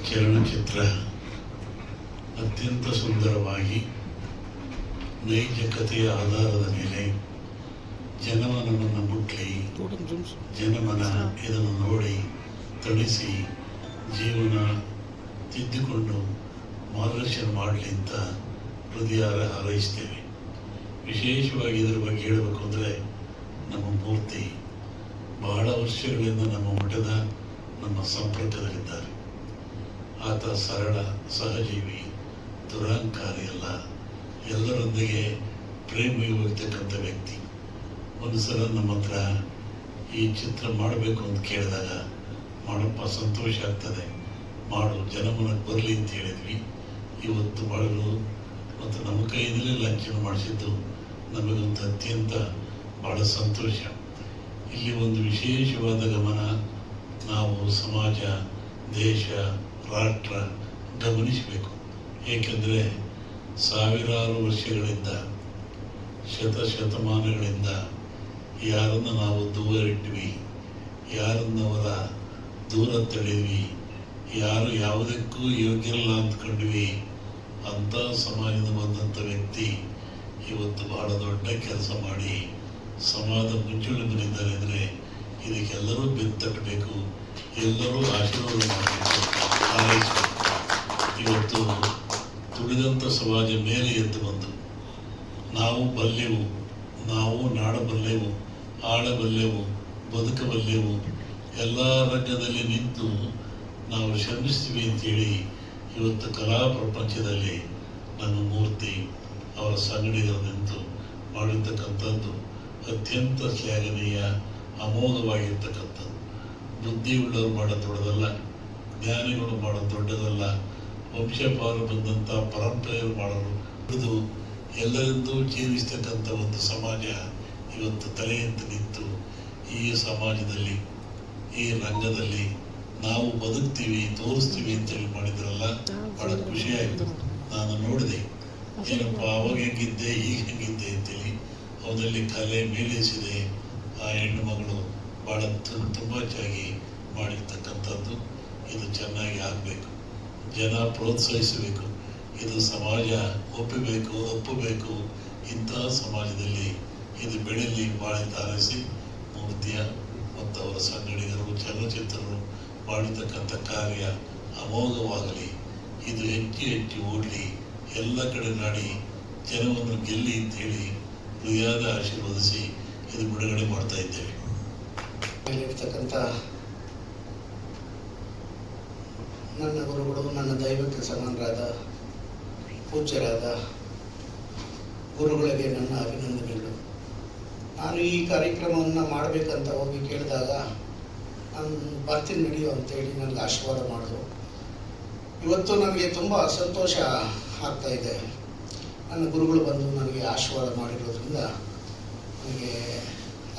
ಚಲನಚಿತ್ರ ಅತ್ಯಂತ ಸುಂದರವಾಗಿ ನೈಜ ಕಥೆಯ ಆಧಾರದ ಮೇಲೆ ಜನಮನವನ್ನು ಮುಟ್ಲಿ, ಜನಮನ ಇದನ್ನು ನೋಡಿ ತಣಿಸಿ ಜೀವನ ತಿದ್ದಿಕೊಂಡು ಮಾರ್ಗದರ್ಶನ ಮಾಡಲಿ ಅಂತ ಹೃದಯ ಹಾರೈಸ್ತೇವೆ. ವಿಶೇಷವಾಗಿ ಇದರ ಬಗ್ಗೆ ಹೇಳಬೇಕು ಅಂದರೆ, ನಮ್ಮ ಮೂರ್ತಿ ಬಹಳ ವರ್ಷಗಳಿಂದ ನಮ್ಮ ಮಠದ ನಮ್ಮ ಸಂಪರ್ಕದಲ್ಲಿದ್ದಾರೆ. ಆತ ಸರಳ, ಸಹಜೀವಿ, ದುರಹಂಕಾರಿ ಅಲ್ಲ, ಎಲ್ಲರೊಂದಿಗೆ ಪ್ರೇಮಿರ್ತಕ್ಕಂಥ ವ್ಯಕ್ತಿ. ಒಂದು ಸಲ ನಮ್ಮ ಹತ್ರ ಈ ಚಿತ್ರ ಮಾಡಬೇಕು ಅಂತ ಕೇಳಿದಾಗ, ಮಾಡಪ್ಪ ಸಂತೋಷ ಆಗ್ತದೆ, ಮಾಡು, ಜನಮನಕ್ಕೆ ಬರಲಿ ಅಂತ ಹೇಳಿದ್ವಿ. ಇವತ್ತು ಮಾಡಲು ಮತ್ತು ನಮ್ಮ ಕೈಯಲ್ಲಿ ಲಾಂಛನ ಮಾಡಿಸಿದ್ದು ನಮಗಂತೂ ಅತ್ಯಂತ ಬಹಳ ಸಂತೋಷ. ಇಲ್ಲಿ ಒಂದು ವಿಶೇಷವಾದ ಗಮನ ನಾವು ಸಮಾಜ, ದೇಶ, ರಾಷ್ಟ್ರ ಗಮನಿಸಬೇಕು. ಏಕೆಂದರೆ ಸಾವಿರಾರು ವರ್ಷಗಳಿಂದ, ಶತಮಾನಗಳಿಂದ ಯಾರನ್ನು ನಾವು ದೂರ ಇಟ್ವಿ, ಯಾರನ್ನವರ ದೂರ ತಡೆದ್ವಿ, ಯಾರು ಯಾವುದಕ್ಕೂ ಯೋಗ್ಯರಲ್ಲ ಅಂದ್ಕೊಂಡ್ವಿ, ಅಂಥ ಸಮಾಜದ ಬಂದಂಥ ವ್ಯಕ್ತಿ ಇವತ್ತು ಬಹಳ ದೊಡ್ಡ ಕೆಲಸ ಮಾಡಿ ಸಮಾಜ ಮುಂಚೂಣಿಗಳಿದ್ದಾರೆ. ಅಂದರೆ ಇದಕ್ಕೆಲ್ಲರೂ ಬೆತ್ತಟ್ಟಬೇಕು, ಎಲ್ಲರೂ ಆಶೀರ್ವಾದ ಮಾಡಬೇಕು, ಹಾರೈಸಬೇಕು. ಇವತ್ತು ತುಳಿದಂಥ ಸಮಾಜ ಮೇಲೆ ಎದ್ದು ಬಂದು ನಾವು ಬಲ್ಲೆವು, ನಾವು ನಾಡಬಲ್ಲೆವು, ಆಳಬಲ್ಲೆವು, ಬದುಕಬಲ್ಲೆವು, ಎಲ್ಲ ರಂಗದಲ್ಲಿ ನಿಂತು ನಾವು ಶ್ರಮಿಸ್ತೀವಿ ಅಂತೇಳಿ ಇವತ್ತು ಕಲಾ ಪ್ರಪಂಚದಲ್ಲಿ ನಮ್ಮ ಮೂರ್ತಿ ಅವರ ಸಂಗಡಿಗರು ನಿಂತು ಮಾಡಿರ್ತಕ್ಕಂಥದ್ದು ಅತ್ಯಂತ ಶ್ಲಾಘನೀಯ, ಅಮೋಘವಾಗಿರ್ತಕ್ಕಂಥದ್ದು. ಬುದ್ಧಿ ಉಳ್ಳವರು ಮಾಡೋದು ದೊಡ್ಡದಲ್ಲ, ಜ್ಞಾನಿಗಳು ಮಾಡೋದು ದೊಡ್ಡದಲ್ಲ, ವಂಶಪಾರ ಬಂದಂಥ ಪರಂಪರೆಯರು ಮಾಡೋರು ಹಿಡಿದು ಎಲ್ಲರಿಂದೂ ಜೀವಿಸ್ತಕ್ಕಂಥ ಒಂದು ಸಮಾಜ ಇವತ್ತು ತಲೆ ಎದ್ದು ನಿಂತು ಈ ಸಮಾಜದಲ್ಲಿ, ಈ ರಂಗದಲ್ಲಿ ನಾವು ಬದುಕ್ತೀವಿ, ತೋರಿಸ್ತೀವಿ ಅಂತೇಳಿ ಮಾಡಿದ್ರಲ್ಲ, ಬಹಳ ಖುಷಿಯಾಯಿತು. ನಾನು ನೋಡಿದೆ, ಏನಪ್ಪ ಅವಾಗ ಹೆಂಗಿದ್ದೆ, ಈಗ ಹೆಂಗಿದ್ದೆ ಅಂತೇಳಿ. ಅವನಲ್ಲಿ ಕಲೆ ಮೇಲೇಸಿದೆ. ಆ ಹೆಣ್ಣು ಮಗಳು ಭಾಳ ತುಂಬ ಚೆನ್ನಾಗಿ ಮಾಡಿರ್ತಕ್ಕಂಥದ್ದು. ಇದು ಚೆನ್ನಾಗಿ ಆಗಬೇಕು, ಜನ ಪ್ರೋತ್ಸಾಹಿಸಬೇಕು, ಇದು ಸಮಾಜ ಒಪ್ಪಬೇಕು. ಇಂತಹ ಸಮಾಜದಲ್ಲಿ ಇದು ಬೆಳೆಯಲಿ ಭಾಳ ಹಾರೈಸಿ ಮೂರ್ತಿಯ ಮತ್ತು ಅವರ ಸಂಗಡಿಗರು, ಚಲನಚಿತ್ರರು ಮಾಡಿರ್ತಕ್ಕಂಥ ಕಾರ್ಯ ಅಮೋಘವಾಗಲಿ, ಇದು ಹೆಚ್ಚು ಓಡಲಿ, ಎಲ್ಲ ಕಡೆ ನಾಡಿ ಜನವನ್ನು ಗೆಲ್ಲಿ ಅಂತೇಳಿ ಹೃದಯದ ಆಶೀರ್ವದಿಸಿ ಇದು ಬಿಡುಗಡೆ ಮಾಡ್ತಾ ಇದ್ದೇವೆ. ಇರ್ತಕ್ಕಂಥ ನನ್ನ ಗುರುಗಳು, ನನ್ನ ದೈವಕ್ಕೆ ಸಮಾನರಾದ ಪೂಜ್ಯರಾದ ಗುರುಗಳಿಗೆ ನನ್ನ ಅಭಿನಂದನೆಗಳು. ನಾನು ಈ ಕಾರ್ಯಕ್ರಮವನ್ನು ಮಾಡಬೇಕಂತ ಹೋಗಿ ಕೇಳಿದಾಗ, ನಾನು ಬರ್ತೀನಿ ನಡೆಯೋ ಅಂತೇಳಿ ನನಗೆ ಆಶೀರ್ವಾದ ಮಾಡಿದ್ರು. ಇವತ್ತು ನನಗೆ ತುಂಬ ಸಂತೋಷ ಆಗ್ತಾ ಇದೆ. ನನ್ನ ಗುರುಗಳು ಬಂದು ನನಗೆ ಆಶೀರ್ವಾದ ಮಾಡಿರೋದ್ರಿಂದ ನನಗೆ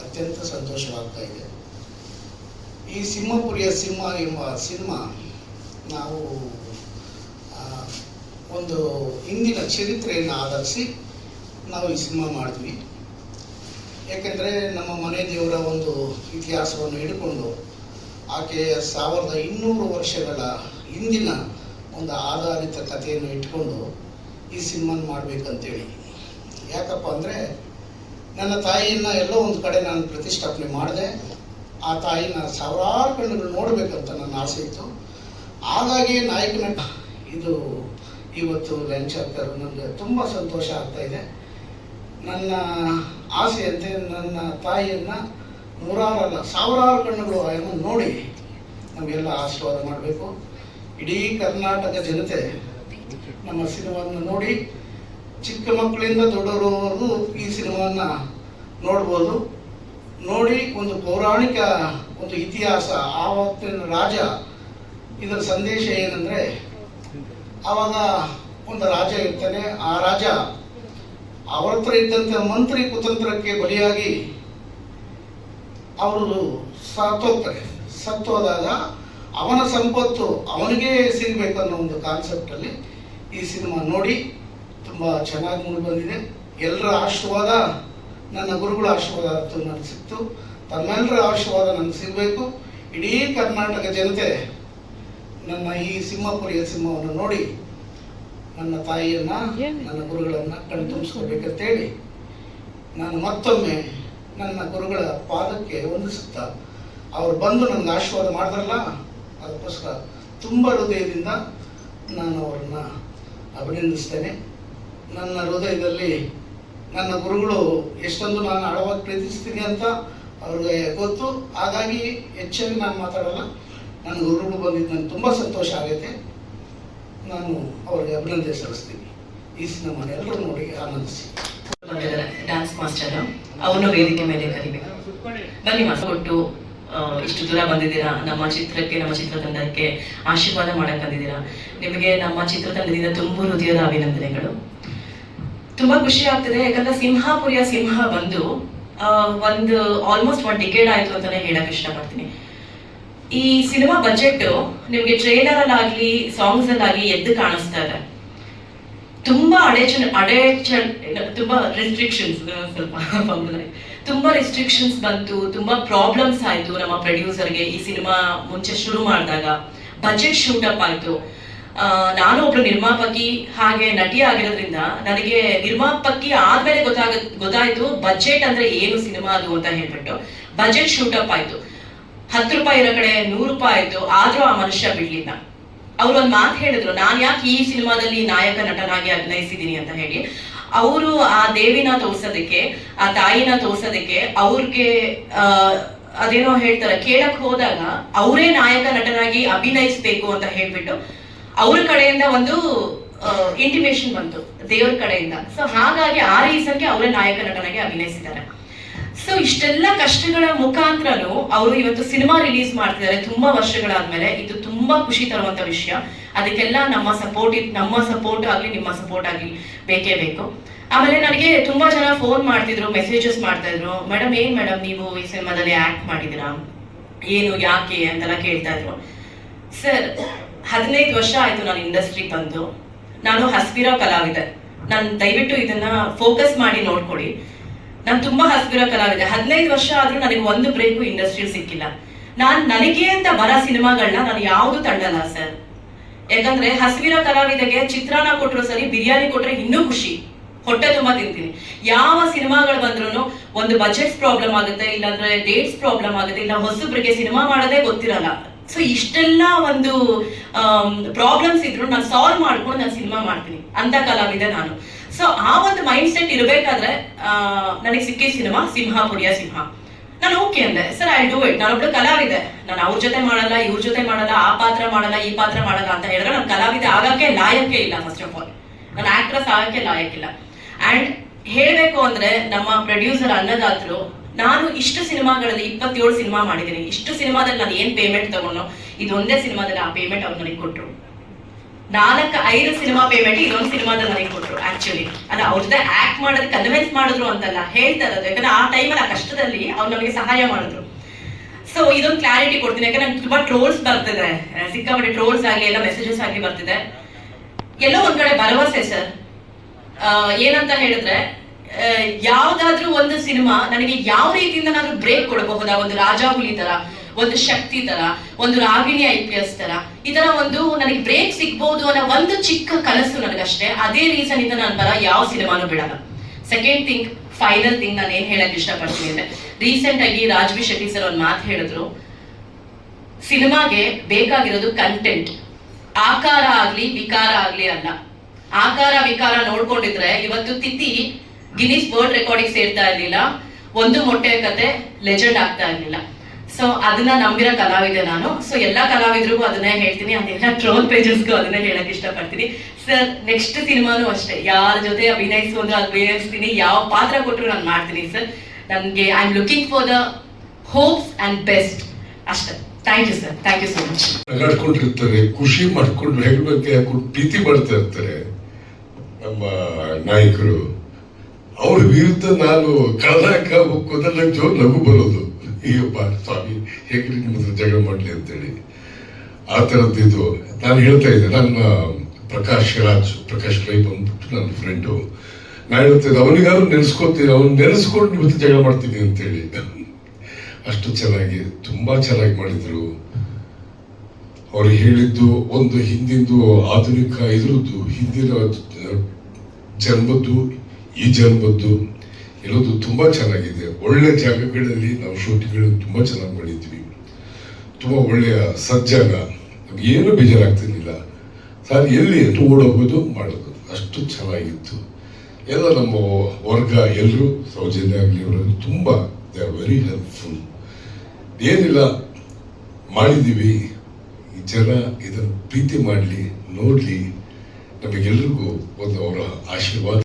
ಅತ್ಯಂತ ಸಂತೋಷವಾಗ್ತಾ ಇದೆ. ಈ ಸಿಂಹಪುರಿಯ ಸಿಂಹ ಎಂಬ ಸಿನಿಮಾ ನಾವು ಒಂದು ಹಿಂದಿನ ಚರಿತ್ರೆಯನ್ನು ಆಧರಿಸಿ ನಾವು ಈ ಸಿನಿಮಾ ಮಾಡಿದ್ವಿ. ಏಕೆಂದರೆ ನಮ್ಮ ಮನೆ ದೇವರ ಒಂದು ಇತಿಹಾಸವನ್ನು ಹಿಡ್ಕೊಂಡು ಆಕೆಯ 1200 ವರ್ಷಗಳ ಹಿಂದಿನ ಒಂದು ಆಧಾರಿತ ಕಥೆಯನ್ನು ಇಟ್ಕೊಂಡು ಈ ಸಿನಿಮಾನ ಮಾಡಬೇಕಂತೇಳಿ. ಯಾಕಪ್ಪ ಅಂದರೆ, ನನ್ನ ತಾಯಿಯನ್ನು ಎಲ್ಲೋ ಒಂದು ಕಡೆ ನಾನು ಪ್ರತಿಷ್ಠಾಪನೆ ಮಾಡಿದೆ. ಆ ತಾಯಿನ ಸಾವಿರಾರು ಕಣ್ಣುಗಳು ನೋಡಬೇಕಂತ ನನ್ನ ಆಸೆ ಇತ್ತು. ಹಾಗಾಗಿ ನಾಯಕನ ಇದು ಇವತ್ತು ಲಾಂಚ್ ಆಗ್ತಾರೆ. ನನಗೆ ತುಂಬ ಸಂತೋಷ ಆಗ್ತಾ ಇದೆ. ನನ್ನ ಆಸೆಯಂತೆ ನನ್ನ ತಾಯಿಯನ್ನು ನೂರಾರಲ್ಲ, ಸಾವಿರಾರು ಕಣ್ಣುಗಳು ಆಯನ್ನು ನೋಡಿ ನಮಗೆಲ್ಲ ಆಶೀರ್ವಾದ ಮಾಡಬೇಕು. ಇಡೀ ಕರ್ನಾಟಕ ಜನತೆ ನಮ್ಮ ಸಿನಿಮಾವನ್ನು ನೋಡಿ, ಚಿಕ್ಕ ಮಕ್ಕಳಿಂದ ದೊಡ್ಡವರವರೆಗೂ ಈ ಸಿನಿಮಾವನ್ನು ನೋಡ್ಬೋದು. ನೋಡಿ ಒಂದು ಪೌರಾಣಿಕ ಒಂದು ಇತಿಹಾಸ, ಆವತ್ತಿನ ರಾಜ, ಇದರ ಸಂದೇಶ ಏನಂದರೆ, ಆವಾಗ ಒಂದು ರಾಜ ಇರ್ತಾನೆ. ಆ ರಾಜ ಅವರ ಹತ್ರ ಇದ್ದಂಥ ಮಂತ್ರಿ ಕುತಂತ್ರಕ್ಕೆ ಬಲಿಯಾಗಿ ಅವರು ಸತ್ತೋಗ್ತಾರೆ. ಸತ್ತೋದಾಗ ಅವನ ಸಂಪತ್ತು ಅವನಿಗೆ ಸಿಗಬೇಕನ್ನೋ ಒಂದು ಕಾನ್ಸೆಪ್ಟಲ್ಲಿ ಈ ಸಿನಿಮಾ ನೋಡಿ ತುಂಬ ಚೆನ್ನಾಗಿ ಮೂಡಿ ಬಂದಿದೆ. ಎಲ್ಲರ ಆಶೀರ್ವಾದ, ನನ್ನ ಗುರುಗಳ ಆಶೀರ್ವಾದ ನನಗೆ ಸಿಕ್ತು. ತಮ್ಮೆಲ್ಲರ ಆಶೀರ್ವಾದ ನನಗೆ ಸಿಗಬೇಕು. ಇಡೀ ಕರ್ನಾಟಕ ಜನತೆ ನನ್ನ ಈ ಸಿಂಹಪುರಿಯ ಸಿಂಹವನ್ನು ನೋಡಿ ನನ್ನ ತಾಯಿಯನ್ನ, ನನ್ನ ಗುರುಗಳನ್ನ ಕಣ್ ತುಂಬಿಸ್ಕೋಬೇಕಂತೇಳಿ ನಾನು ಮತ್ತೊಮ್ಮೆ ನನ್ನ ಗುರುಗಳ ಪಾದಕ್ಕೆ ವಂದಿಸುತ್ತಾ ಅವ್ರು ಬಂದು ನನಗೆ ಆಶೀರ್ವಾದ ಮಾಡಿದ್ರಲ್ಲ, ಅದಕ್ಕೋಸ್ಕರ ತುಂಬ ಹೃದಯದಿಂದ ನಾನು ಅವರನ್ನು ಅಭಿನಂದಿಸ್ತೇನೆ. ನನ್ನ ಹೃದಯದಲ್ಲಿ ನನ್ನ ಗುರುಗಳು ಎಷ್ಟೊಂದು ನಾನು ಆಳವಾಗಿ ಪ್ರೀತಿಸ್ತೀನಿ ಅಂತ ಅವ್ರಿಗೆ ಗೊತ್ತು. ಹಾಗಾಗಿ ಹೆಚ್ಚಾಗಿ ನಾನು ಮಾತಾಡಲ್ಲ. ನನ್ನ ಗುರುಗಳು ಬಂದಿದ್ದು ನನಗೆ ತುಂಬ ಸಂತೋಷ ಆಗೈತೆ. ನಾನು ಅವರಿಗೆ ಅಭಿನಂದನೆ ಸಲ್ಲಿಸ್ತೀನಿ. ಈ ಸಿನಿಮಾನ ಎಲ್ಲರೂ ನೋಡಿ ಆನಂದಿಸಿ. ಡ್ಯಾನ್ಸ್ ಮಾಸ್ಟರ್ ಅವನು ವೇದಿಕೆ ಮೇಲೆ ಕರಿಬೇಕು. ಬನ್ನಿ ಕೊಟ್ಟು ಇಷ್ಟು ದೂರ ಬಂದಿದ್ದೀರಾ, ನಮ್ಮ ಚಿತ್ರಕ್ಕೆ, ನಮ್ಮ ಚಿತ್ರತಂಡಕ್ಕೆ ಆಶೀರ್ವಾದ ಮಾಡಕ್ ಬಂದಿದ್ದೀರಾ. ನಿಮಗೆ ನಮ್ಮ ಚಿತ್ರತಂಡದಿಂದ ತುಂಬ ಹೃದಯದ ಅಭಿನಂದನೆಗಳು. ತುಂಬಾ ಖುಷಿ ಆಗ್ತದೆ, ಯಾಕಂದ್ರೆ ಸಿಂಹಪುರಿಯ ಸಿಂಹ ಬಂದು ಒಂದು ಆಲ್ಮೋಸ್ಟ್ 1 ಡಿಕೇಡ್ ಆಯ್ತು ಅಂತಾನೆ ಹೇಳಕ್ ಇಷ್ಟಪಡ್ತೀನಿ. ಈ ಸಿನಿಮಾ ಬಜೆಟ್ ನಿಮ್ಗೆ ಟ್ರೈಲರ್ ಅಲ್ಲಾಗ್ಲಿ ಸಾಂಗ್ಸ್ ಅಲ್ಲಾಗ್ಲಿ ಎದ್ದು ಕಾಣಿಸ್ತಾ ಇದೆ. ತುಂಬಾ ತುಂಬಾ ರೆಸ್ಟ್ರಿಕ್ಷನ್ಸ್, ತುಂಬಾ ರೆಸ್ಟ್ರಿಕ್ಷನ್ಸ್ ಬಂತು, ತುಂಬಾ ಪ್ರಾಬ್ಲಮ್ಸ್ ಆಯ್ತು ನಮ್ಮ ಪ್ರೊಡ್ಯೂಸರ್ಗೆ. ಈ ಸಿನಿಮಾ ಮುಂಚೆ ಶುರು ಮಾಡಿದಾಗ ಬಜೆಟ್ ಶೂಟ್ ಅಪ್ ಆಯ್ತು. ನಾನು ಒಬ್ರು ನಿರ್ಮಾಪಕಿ ಹಾಗೆ ನಟಿ ಆಗಿರೋದ್ರಿಂದ ನನಗೆ ನಿರ್ಮಾಪಕಿ ಆದ್ಮೇಲೆ ಗೊತ್ತಾಯ್ತು ಬಜೆಟ್ ಅಂದ್ರೆ ಏನು ಸಿನಿಮಾದು ಅಂತ ಹೇಳ್ಬಿಟ್ಟು. ಬಜೆಟ್ ಶೂಟ್ ಅಪ್ ಆಯ್ತು, 10 ರೂಪಾಯಿ ಇರೋ ಕಡೆ 100 ರೂಪಾಯಿ ಆಯ್ತು. ಆದ್ರೂ ಆ ಮನುಷ್ಯ ಬಿಡ್ಲಿಲ್ಲ. ಅವ್ರು ಒಂದ್ ಮಾತು ಹೇಳಿದ್ರು, ನಾನ್ ಯಾಕೆ ಈ ಸಿನಿಮಾದಲ್ಲಿ ನಾಯಕ ನಟನಾಗಿ ಅಭಿನಯಿಸಿದೀನಿ ಅಂತ ಹೇಳಿ. ಅವರು ಆ ದೇವಿನ ತೋರ್ಸೋದಕ್ಕೆ, ಆ ತಾಯಿನ ತೋರ್ಸೋದಕ್ಕೆ, ಅವ್ರಿಗೆ ಅದೇನೋ ಹೇಳ್ತಾರೆ, ಕೇಳಕ್ ಹೋದಾಗ ಅವರೇ ನಾಯಕ ನಟನಾಗಿ ಅಭಿನಯಿಸ್ಬೇಕು ಅಂತ ಹೇಳ್ಬಿಟ್ಟು ಅವ್ರ ಕಡೆಯಿಂದ ಒಂದು ಇಂಟಿಮೇಶನ್ ಬಂತು ದೇವ್ರ ಕಡೆಯಿಂದ. ಸೊ ಹಾಗಾಗಿ ಆ ರೀಸನ್ಗೆ ಅವರೇ ನಾಯಕ ನಟನಾಗಿ ಅಭಿನಯಿಸಿದ್ದಾರೆ. ಸೊ ಇಷ್ಟೆಲ್ಲ ಕಷ್ಟಗಳ ಮುಖಾಂತರನು ಅವರು ಇವತ್ತು ಸಿನಿಮಾ ರಿಲೀಸ್ ಮಾಡ್ತಿದ್ದಾರೆ ತುಂಬಾ ವರ್ಷಗಳಾದ್ಮೇಲೆ. ಇದು ತುಂಬಾ ಖುಷಿ ತರುವಂತ ವಿಷಯ. ಅದಕ್ಕೆಲ್ಲ ನಮ್ಮ ಸಪೋರ್ಟ್ ಆಗ್ಲಿ, ನಿಮ್ಮ ಸಪೋರ್ಟ್ ಆಗ್ಲಿ ಬೇಕೇ ಬೇಕು. ಆಮೇಲೆ ನನಗೆ ತುಂಬಾ ಜನ ಫೋನ್ ಮಾಡ್ತಿದ್ರು, ಮೆಸೇಜಸ್ ಮಾಡ್ತಾ ಇದ್ರು, ಮೇಡಮ್ ಏನ್ ಮೇಡಮ್ ನೀವು ಈ ಸಿನಿಮಾದಲ್ಲಿ ಆಕ್ಟ್ ಮಾಡಿದಿರಾ, ಏನು ಯಾಕೆ ಅಂತೆಲ್ಲ ಕೇಳ್ತಾ ಇದ್ರು. ಸರ್ 15 ವರ್ಷ ಆಯ್ತು ನಾನು ಇಂಡಸ್ಟ್ರಿಗೆ ಬಂದು. ನಾನು ಹಸ್ಬಿರೋ ಕಲಾವಿದೆ. ನಾನು ದಯವಿಟ್ಟು ಇದನ್ನ ಫೋಕಸ್ ಮಾಡಿ ನೋಡ್ಕೊಡಿ. ನಾನು ತುಂಬಾ ಹಸ್ಬಿರೋ ಕಲಾವಿದೆ. 15 ವರ್ಷ ಆದ್ರೂ ನನಗೆ ಒಂದು ಬ್ರೇಕು ಇಂಡಸ್ಟ್ರಿ ಸಿಕ್ಕಿಲ್ಲ. ನನಗೆ ಅಂತ ಬರೋ ಸಿನಿಮಾಗಳನ್ನ ನಾನು ಯಾವ್ದು ತಳ್ಳಲ್ಲ ಸರ್. ಯಾಕಂದ್ರೆ ಹಸ್ಬಿರೋ ಕಲಾವಿದಗೆ ಚಿತ್ರಾನ್ನ ಕೊಟ್ರು ಸರಿ, ಬಿರಿಯಾನಿ ಕೊಟ್ರೆ ಇನ್ನೂ ಖುಷಿ, ಹೊಟ್ಟೆ ತುಂಬಾ ತಿಂತೀನಿ. ಯಾವ ಸಿನಿಮಾಗಳು ಬಂದ್ರು ಒಂದು ಬಜೆಟ್ ಪ್ರಾಬ್ಲಮ್ ಆಗುತ್ತೆ, ಇಲ್ಲಾಂದ್ರೆ ಡೇಟ್ಸ್ ಪ್ರಾಬ್ಲಮ್ ಆಗುತ್ತೆ, ಇಲ್ಲ ಹೊಸಬ್ರಿಗೆ ಸಿನಿಮಾ ಮಾಡೋದೇ ಗೊತ್ತಿರಲ್ಲ. ಸೊ ಇಷ್ಟೆಲ್ಲ ಒಂದು ಪ್ರಾಬ್ಲಮ್ಸ್ ಇದ್ರು ನಾನು ಸಾಲ್ವ್ ಮಾಡ್ಕೊಂಡು ನಾನು ಸಿನಿಮಾ ಮಾಡ್ತೀನಿ ಅಂತ ಕಲಾವಿದೆ ನಾನು. ಸೊ ಆ ಒಂದು ಮೈಂಡ್ ಸೆಟ್ ಇರಬೇಕಾದ್ರೆ ನನಗೆ ಸಿಕ್ಕಿದ ಸಿನಿಮಾ ಸಿಂಹಪುರಿಯ ಸಿಂಹ. ನಾನು ಓಕೆ ಅಂದೆ, ಸರ್ ಐ ಡೂ ಇಟ್. ನಾನೊಬ್ಳು ಕಲಾವಿದೆ, ನಾನು ಅವ್ರ ಜೊತೆ ಮಾಡಲ್ಲ, ಇವ್ರ ಜೊತೆ ಮಾಡಲ್ಲ, ಆ ಪಾತ್ರ ಮಾಡಲ್ಲ, ಈ ಪಾತ್ರ ಮಾಡಲ್ಲ ಅಂತ ಹೇಳಿದ್ರೆ ನಾನು ಕಲಾವಿದೆ ಆಗಕ್ಕೆ ಲಾಯಕ್ಕೆ ಇಲ್ಲ. ಫಸ್ಟ್ ಆಫ್ ಆಲ್ ನಾನು ಆಕ್ಟ್ರೆಸ್ ಆಗಕ್ಕೆ ಲಾಯಕ್ಕಿಲ್ಲ. ಅಂಡ್ ಹೇಳ್ಬೇಕು ಅಂದ್ರೆ ನಮ್ಮ ಪ್ರೊಡ್ಯೂಸರ್ ಅನ್ನದಾತರು, ನಾನು ಇಷ್ಟು ಸಿನಿಮಾಗಳಲ್ಲಿ 27 ಸಿನಿಮಾ ಮಾಡಿದ್ದೀನಿ. ಇಷ್ಟು ಸಿನಿಮಾದಲ್ಲಿ ನಾನು ಏನ್ ಪೇಮೆಂಟ್ ತಗೊಂಡು ಇದೊಂದೇ ಸಿನಿಮಾದಲ್ಲಿ ಆ ಪೇಮೆಂಟ್ ಅವ್ರು ನನಗೆ ಕೊಟ್ರು. 4-5 ಸಿನಿಮಾ ಪೇಮೆಂಟ್ ಇದೊಂದು ಸಿನಿಮಾದಲ್ಲಿ ನನಗೆ ಕೊಟ್ರು. ಆಕ್ಚುಲಿ ಅಲ್ಲ, ಅವ್ರ ಜೊತೆ ಆಕ್ಟ್ ಮಾಡೋದಕ್ಕೆ ಕನ್ವಿನ್ಸ್ ಮಾಡಿದ್ರು ಅಂತಲ್ಲ ಹೇಳ್ತಾ ಇರೋದು, ಯಾಕಂದ್ರೆ ಆ ಟೈಮಲ್ಲಿ ಆ ಕಷ್ಟದಲ್ಲಿ ಅವ್ರು ನಮಗೆ ಸಹಾಯ ಮಾಡಿದ್ರು. ಸೊ ಇದೊಂದು ಕ್ಲಾರಿಟಿ ಕೊಡ್ತೀನಿ, ಯಾಕಂದ್ರೆ ನಂಗೆ ತುಂಬಾ ಟ್ರೋಲ್ಸ್ ಬರ್ತಿದೆ, ಸಿಕ್ಕಾಪಟ್ಟೆ ಟ್ರೋಲ್ಸ್ ಆಗಲಿ ಎಲ್ಲ ಮೆಸೇಜಸ್ ಆಗಿ ಬರ್ತಿದೆ. ಎಲ್ಲೋ ಒಂದ್ ಕಡೆ ಭರವಸೆ ಸರ್. ಏನಂತ ಹೇಳಿದ್ರೆ, ಯಾವ್ದಾದ್ರೂ ಒಂದು ಸಿನಿಮಾ ನನಗೆ ಯಾವ ರೀತಿಯಿಂದ ನಾನು ಬ್ರೇಕ್ ಕೊಡಬಹುದಾ, ಒಂದು ರಾಜಾಹುಲಿ ತರ, ಒಂದು ಶಕ್ತಿ ತರ, ಒಂದು ರಾಗಿಣಿ IPS ತರ, ಈ ತರ ಒಂದು ನನಗೆ ಬ್ರೇಕ್ ಸಿಗ್ಬಹುದು ಅನ್ನೋ ಒಂದು ಚಿಕ್ಕ ಕನಸು ನನಗಷ್ಟೇ. ಅದೇ ರೀಸನ್ ಇಂದ ನಾನು ಬರ ಯಾವ ಸಿನಿಮಾನು ಬಿಡಲ್ಲ. ಸೆಕೆಂಡ್ ಥಿಂಗ್, ಫೈನಲ್ ಥಿಂಗ್ ನಾನು ಏನ್ ಹೇಳಕ್ ಇಷ್ಟಪಡ್ತೀನಿ ಅಂದ್ರೆ, ರೀಸೆಂಟ್ ಆಗಿ ರಾಜ್ವಿ ಶೆಟ್ಟಿ ಸರ್ ಒಂದು ಮಾತು ಹೇಳಿದ್ರು, ಸಿನಿಮಾಗೆ ಬೇಕಾಗಿರೋದು ಕಂಟೆಂಟ್, ಆಕಾರ ಆಗ್ಲಿ ವಿಕಾರ ಆಗ್ಲಿ ಅಲ್ಲ. ಆಕಾರ ವಿಕಾರ ನೋಡ್ಕೊಂಡಿದ್ರೆ ಇವತ್ತು ತಿಥಿ ಗಿನ್ನಿಸ್ ವರ್ಲ್ಡ್ ರೆಕಾರ್ಡಿಂಗ್ ಸೇರ್ತಾ ಇರ್ಲಿಲ್ಲ, ಒಂದು ಮೊಟ್ಟೆ ಕತೆ ಲೆಜೆಂಡ್ ಆಗ್ತಾ ಇರ್ಲಿಲ್ಲ. ಸೊ ಅದನ್ನ ನಂಬಿರೋ ಕಲಾವಿದೆ ನಾನು. ಸೊ ಎಲ್ಲಾ ಕಲಾವಿದ್ರಿಗೂ ಅದನ್ನೇ ಹೇಳ್ತೀನಿ, ಅದೆಲ್ಲ ಟ್ರೋಲ್ ಪೇಜಸ್ಗೂ ಅದನ್ನೇ ಹೇಳಕ್ ಇಷ್ಟಪಡ್ತೀನಿ. ಸರ್ ನೆಕ್ಸ್ಟ್ ಸಿನಿಮಾನು ಅಷ್ಟೇ, ಯಾರ ಜೊತೆ ಅಭಿನಯಿಸುವಂದ್ರೆ ಅಭಿನಯಿಸ್ತೀನಿ, ಯಾವ ಪಾತ್ರ ಕೊಟ್ಟರು ನಾನು ಮಾಡ್ತೀನಿ ಸರ್. ನನ್ಗೆ I am looking for the hopes and best ಅಷ್ಟೇ. Thank you sir, thank you so much. ನಗಾಡ್ಕೊಂಡಿರ್ತಾರೆ, ಖುಷಿ ಮಾಡ್ಕೊಂಡು ಹೇಳ್ಬೇಕು ಹಾಕೊಂಡು ಪ್ರೀತಿ ಮಾಡ್ತಾ ಇರ್ತಾರೆ ನಮ್ಮ ನಾಯಕರು. ಅವ್ರ ವಿರುದ್ಧ ನಾನು ಕಳೆದಾಕ ಕೂದಲ ಜೋರ್ ನಗು ಬರೋದು, ಈಗಪ್ಪ ಸ್ವಾಮಿ ಹೇಗೆ ನಿಮ್ಮ ಜಗಳ ಮಾಡ್ಲಿ ಅಂತೇಳಿ ಆ ಥರದ್ದು. ಇದು ನಾನು ಹೇಳ್ತಾ ಇದ್ದೆ, ನನ್ನ ಪ್ರಕಾಶ್ ರೈ ಬಂದ್ಬಿಟ್ಟು ನನ್ನ ಫ್ರೆಂಡು, ನಾನು ಹೇಳ್ತಾ ಇದ್ದೆ ಅವನಿಗಾದ್ರು ನೆನೆಸ್ಕೊತೀನಿ, ಅವ್ನು ನೆನೆಸ್ಕೊಂಡು ಇವತ್ತು ಜಗಳ ಮಾಡ್ತೀನಿ ಅಂತೇಳಿ. ಅಷ್ಟು ಚೆನ್ನಾಗಿ ತುಂಬಾ ಚೆನ್ನಾಗಿ ಮಾಡಿದ್ರು. ಅವ್ರು ಹೇಳಿದ್ದು ಒಂದು ಹಿಂದಿಂದು ಆಧುನಿಕ ಇದ್ರದ್ದು ಹಿಂದಿನ ಜನ್ಮದ್ದು ಈ ಜನ್ಮದ್ದು ಎಲ್ಲದು ತುಂಬಾ ಚೆನ್ನಾಗಿದೆ. ಒಳ್ಳೆ ಜಾಗಗಳಲ್ಲಿ ನಾವು ಶೂಟಿಂಗ್ಗಳು ತುಂಬಾ ಚೆನ್ನಾಗಿ ಮಾಡಿದ್ವಿ. ತುಂಬಾ ಒಳ್ಳೆಯ ಸಜ್ಜಾಗ, ನಮ್ಗೆ ಏನು ಬೇಜಾರಾಗ್ತಿರ್ಲಿಲ್ಲ. ಸರ್ ಎಲ್ಲಿ ಓಡೋಗೋದು ಮಾಡೋದು ಅಷ್ಟು ಚೆನ್ನಾಗಿತ್ತು. ಎಲ್ಲ ನಮ್ಮ ವರ್ಗ ಎಲ್ಲರೂ ಸೌಜನ್ಯ ಆಗಲಿ ಅವರಲ್ಲಿ ತುಂಬ ದೇ ಆರ್ ವೆರಿ ಹೆಲ್ಪ್ಫುಲ್. ಏನಿಲ್ಲ ಮಾಡಿದ್ದೀವಿ, ಈ ಜನ ಇದನ್ನು ಪ್ರೀತಿ ಮಾಡಲಿ, ನೋಡಲಿ, ನಮಗೆಲ್ರಿಗೂ ಒಂದು ಅವರ ಆಶೀರ್ವಾದ